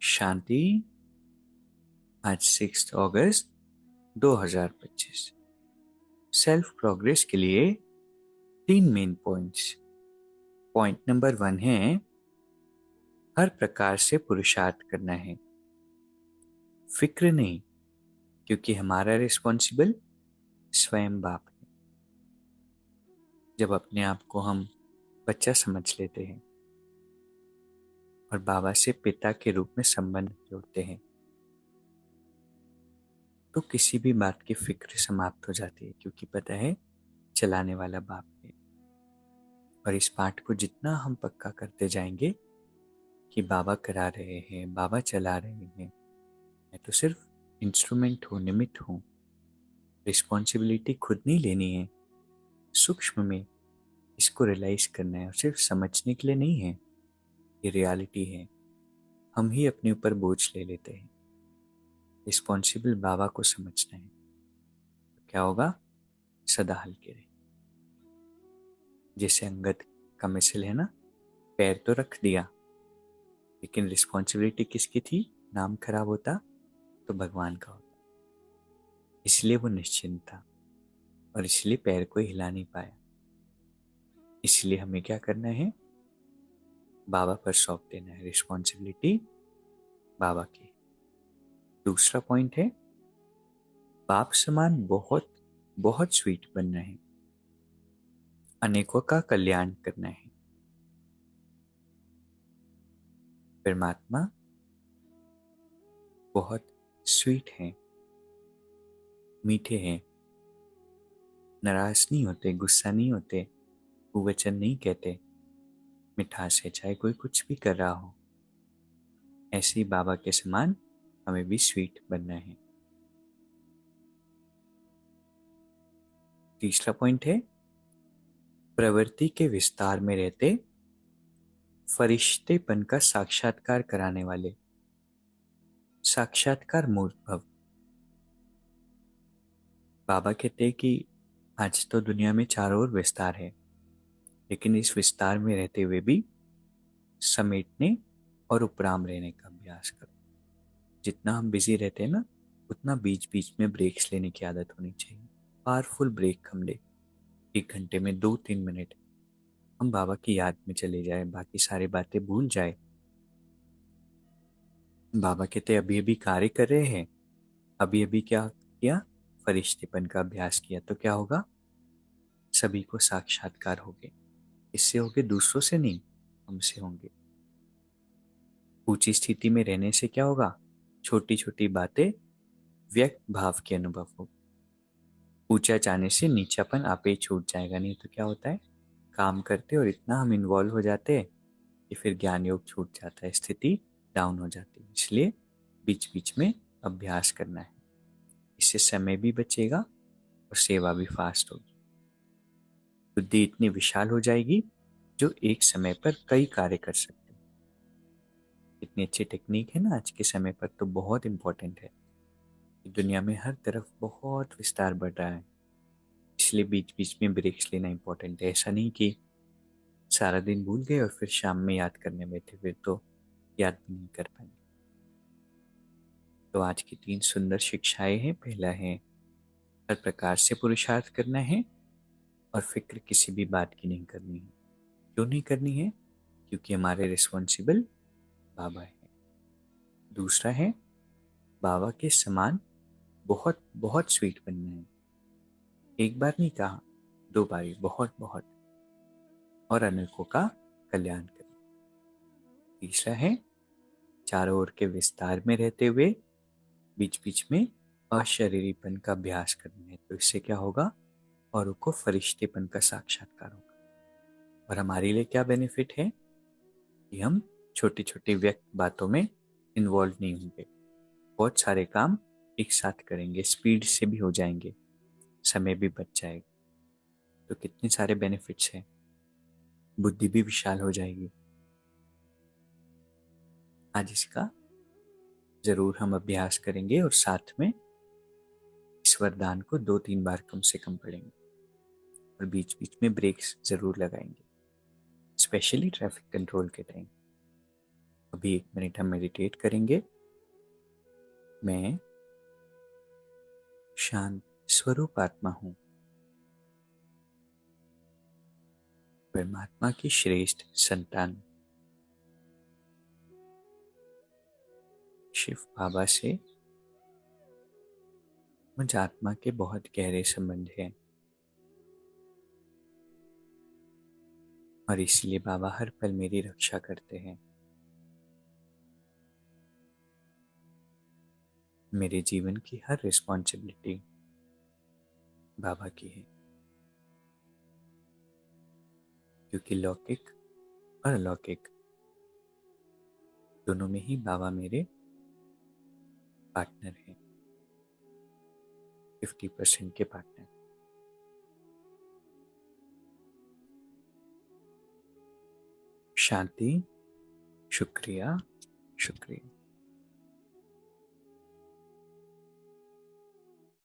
शांति। आज 6 अगस्त 2025। Self progress के लिए 3 मेन पॉइंट्स। पॉइंट नंबर 1 है हर प्रकार से पुरुषार्थ करना है, फिक्र नहीं, क्योंकि हमारा रिस्पॉन्सिबल स्वयं बाप है। जब अपने आप को हम बच्चा समझ लेते हैं और बाबा से पिता के रूप में संबंध जोड़ते हैं तो किसी भी बात की फिक्र समाप्त हो जाती है, क्योंकि पता है चलाने वाला बाप है। और इस पाठ को जितना हम पक्का करते जाएंगे कि बाबा करा रहे हैं, बाबा चला रहे हैं, मैं तो सिर्फ इंस्ट्रूमेंट हूँ, निमित्त हूँ। रिस्पॉन्सिबिलिटी खुद नहीं लेनी है, सूक्ष्म में इसको रियलाइज करना है और सिर्फ समझने के लिए नहीं है। ये रियलिटी है, हम ही अपने ऊपर बोझ ले लेते हैं। रिस्पॉन्सिबल बाबा को समझना है तो क्या होगा, सदा हल्के रहे। जैसे अंगद का मिसल है ना, पैर तो रख दिया लेकिन रिस्पॉन्सिबिलिटी किसकी थी, नाम खराब होता तो भगवान का होता। इसलिए वो निश्चिंत था और इसलिए पैर को हिला नहीं पाया। इसलिए हमें क्या करना है, बाबा पर सौंप देना है, रिस्पॉन्सिबिलिटी बाबा की। दूसरा पॉइंट है बाप समान बहुत बहुत स्वीट बनना है, अनेकों का कल्याण करना है। परमात्मा बहुत स्वीट है, मीठे हैं, नाराज नहीं होते, गुस्सा नहीं होते, कुवचन नहीं कहते, मिठास है चाहे कोई कुछ भी कर रहा हो। ऐसे ही बाबा के समान हमें भी स्वीट बनना है। तीसरा पॉइंट है प्रवृत्ति के विस्तार में रहते फरिश्तेपन का साक्षात्कार कराने वाले, साक्षात्कार मूर्त भव। बाबा कहते हैं कि आज तो दुनिया में चारों ओर विस्तार है, लेकिन इस विस्तार में रहते हुए भी समेटने और उपराम रहने का अभ्यास करो। जितना हम बिजी रहते हैं ना, उतना बीच बीच में ब्रेक्स लेने की आदत होनी चाहिए। पावरफुल ब्रेक हम ले, 1 घंटे में 2-3 मिनट हम बाबा की याद में चले जाए, बाकी सारी बातें भूल जाए। बाबा कहते अभी अभी कार्य कर रहे हैं, अभी अभी क्या किया, फरिश्तेपन का अभ्यास किया, तो क्या होगा, सभी को साक्षात्कार होंगे। इससे होंगे, दूसरों से नहीं, हमसे होंगे। ऊंची स्थिति में रहने से क्या होगा, छोटी छोटी बातें व्यक्त भाव के अनुभव हो। ऊंचा जाने से नीचापन आपे ही छूट जाएगा। नहीं तो क्या होता है, काम करते और इतना हम इन्वॉल्व हो जाते हैं कि फिर ज्ञान योग छूट जाता है, स्थिति डाउन हो जाती है। इसलिए बीच बीच में अभ्यास करना है, इससे समय भी बचेगा और सेवा भी फास्ट होगी। बुद्धि इतनी विशाल हो जाएगी जो एक समय पर कई कार्य कर सकते हैं। इतनी अच्छी टेक्निक है ना आज के समय पर, तो बहुत इंपॉर्टेंट है। दुनिया में हर तरफ बहुत विस्तार बढ़ रहा है, इसलिए बीच बीच में ब्रेक्स लेना इंपॉर्टेंट है। ऐसा नहीं कि सारा दिन भूल गए और फिर शाम में याद करने बैठे, फिर तो याद भी नहीं कर पाएंगे। तो आज की 3 सुंदर शिक्षाएं हैं। पहला है हर प्रकार से पुरुषार्थ करना है और फिक्र किसी भी बात की नहीं करनी है। क्यों नहीं करनी है, क्योंकि हमारे रिस्पॉन्सिबल बाबा है। दूसरा है बाबा के समान बहुत बहुत स्वीट बनना है, एक बार नहीं कहा, 2 बारी, बहुत बहुत, और अनेकों का कल्याण करना। तीसरा है चारों ओर के विस्तार में रहते हुए बीच बीच में अशरीरीपन का अभ्यास करना है। तो इससे क्या होगा, औरों को फरिश्तेपन का साक्षात्कार होगा। और हमारे लिए क्या बेनिफिट है कि हम छोटी छोटी व्यक्त बातों में इन्वॉल्व नहीं होंगे, बहुत सारे काम एक साथ करेंगे, स्पीड से भी हो जाएंगे, समय भी बच जाएगा। तो कितने सारे बेनिफिट्स हैं, बुद्धि भी विशाल हो जाएगी। आज इसका जरूर हम अभ्यास करेंगे और साथ में इस वरदान को 2-3 बार कम से कम पढ़ेंगे और बीच बीच में ब्रेक्स जरूर लगाएंगे, स्पेशली ट्रैफिक कंट्रोल के टाइम। अभी 1 मिनट हम मेडिटेट करेंगे। मैं शांत स्वरूप आत्मा हूँ, परमात्मा की श्रेष्ठ संतान। शिव बाबा से मुझ आत्मा के बहुत गहरे संबंध हैं और इसलिए बाबा हर पल मेरी रक्षा करते हैं। मेरे जीवन की हर रिस्पॉन्सिबिलिटी बाबा की है, क्योंकि लौकिक और अलौकिक दोनों में ही बाबा मेरे पार्टनर हैं, 50% के पार्टनर। शांति। शुक्रिया, शुक्रिया।